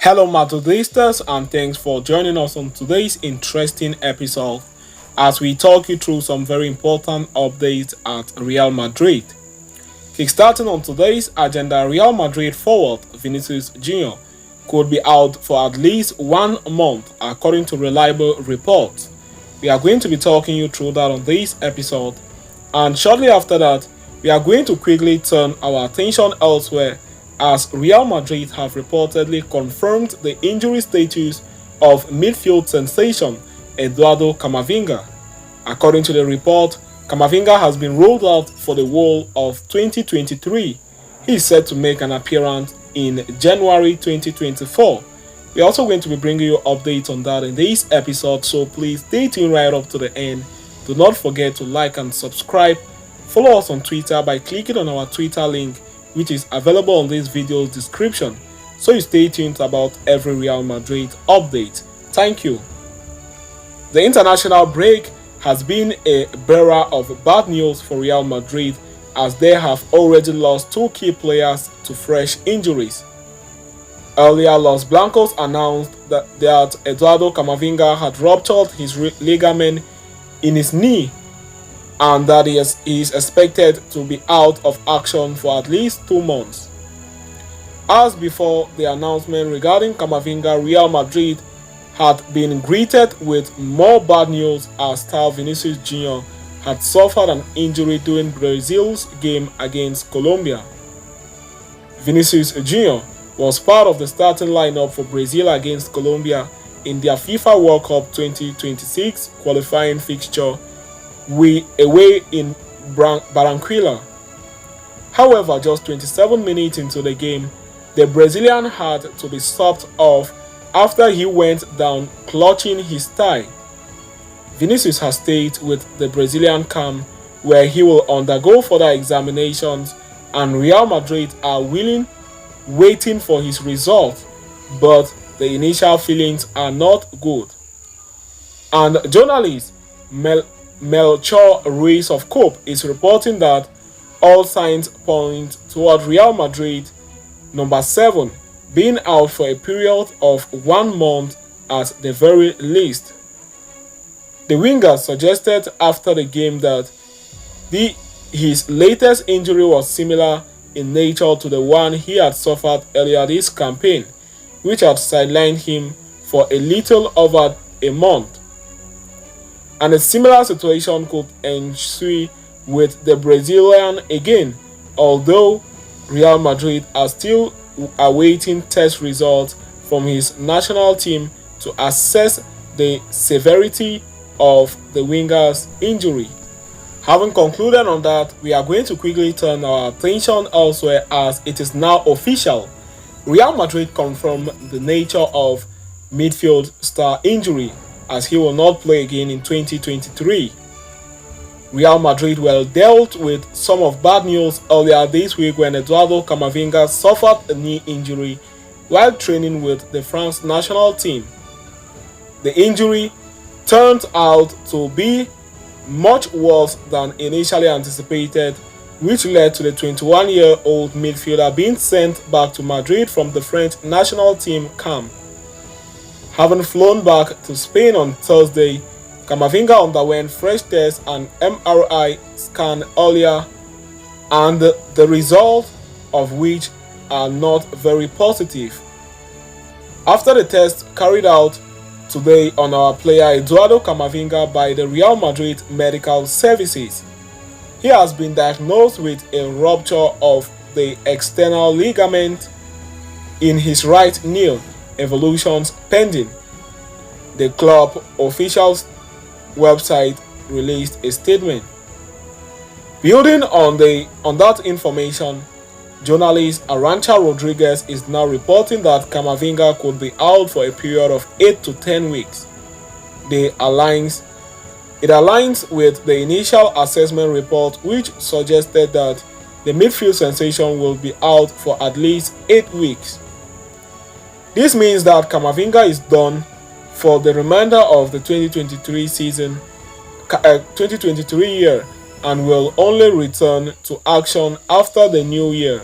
Hello, Madridistas, and thanks for joining us on today's interesting episode as we talk you through some very important updates at Real Madrid. Kickstarting on today's agenda, Real Madrid forward Vinicius Jr. could be out for at least 1 month, according to reliable reports. We are going to be talking you through that on this episode, and shortly after that, we are going to quickly turn our attention elsewhere as Real Madrid have reportedly confirmed the injury status of midfield sensation Eduardo Camavinga. According to the report, Camavinga has been ruled out for the whole of 2023. He is set to make an appearance in January 2024. We are also going to be bringing you updates on that in this episode, so please stay tuned right up to the end. Do not forget to like and subscribe. Follow us on Twitter by clicking on our Twitter link, which is available on this video's description, so you stay tuned about every Real Madrid update. Thank you. The international break has been a bearer of bad news for Real Madrid as they have already lost 2 key players to fresh injuries. Earlier, Los Blancos announced that Eduardo Camavinga had ruptured his ligament in his knee and that he is expected to be out of action for at least 2 months. As before the announcement regarding Camavinga, Real Madrid had been greeted with more bad news as star Vinicius Jr. had suffered an injury during Brazil's game against Colombia. Vinicius Jr. was part of the starting lineup for Brazil against Colombia in their FIFA World Cup 2026 qualifying fixture away in Barranquilla. However, just 27 minutes into the game, the Brazilian had to be subbed off after he went down clutching his thigh. Vinicius has stayed with the Brazilian camp where he will undergo further examinations, and Real Madrid are waiting for his result, but the initial feelings are not good. And journalist Melchor Ruiz of Cope is reporting that all signs point toward Real Madrid number 7 being out for a period of 1 month at the very least. The winger suggested after the game that his latest injury was similar in nature to the one he had suffered earlier this campaign, which had sidelined him for a little over a month. And a similar situation could ensue with the Brazilian again, although Real Madrid are still awaiting test results from his national team to assess the severity of the winger's injury. Having concluded on that, we are going to quickly turn our attention elsewhere as it is now official. Real Madrid confirmed the nature of midfield star injury as he will not play again in 2023. Real Madrid were dealt with some of bad news earlier this week when Eduardo Camavinga suffered a knee injury while training with the France national team. The injury turned out to be much worse than initially anticipated, which led to the 21-year-old midfielder being sent back to Madrid from the French national team camp. Having flown back to Spain on Thursday, Camavinga underwent fresh tests and MRI scan earlier, and the results of which are not very positive. After the test carried out today on our player Eduardo Camavinga by the Real Madrid Medical Services, he has been diagnosed with a rupture of the external ligament in his right knee, evolutions pending. The club official website released a statement. Building on that information, journalist Arantxa Rodriguez is now reporting that Camavinga could be out for a period of 8 to 10 weeks. It aligns with the initial assessment report, which suggested that the midfield sensation will be out for at least 8 weeks. This means that Camavinga is done for the remainder of the 2023 year and will only return to action after the new year.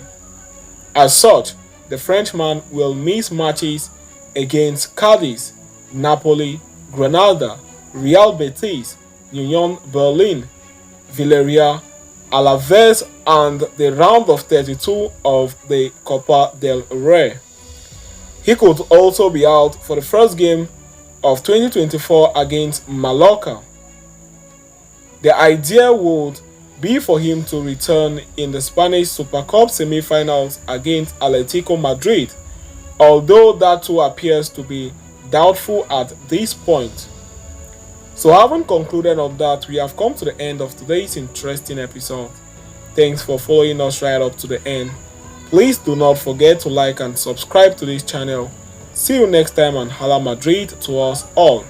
As such, the Frenchman will miss matches against Cadiz, Napoli, Granada, Real Betis, Union Berlin, Villarreal, Alaves, and the round of 32 of the Copa del Rey. He could also be out for the first game of 2024 against Mallorca. The idea would be for him to return in the Spanish Super Cup semi-finals against Atletico Madrid, although that too appears to be doubtful at this point. So having concluded on that, we have come to the end of today's interesting episode. Thanks for following us right up to the end. Please do not forget to like and subscribe to this channel. See you next time, and Hala Madrid to us all.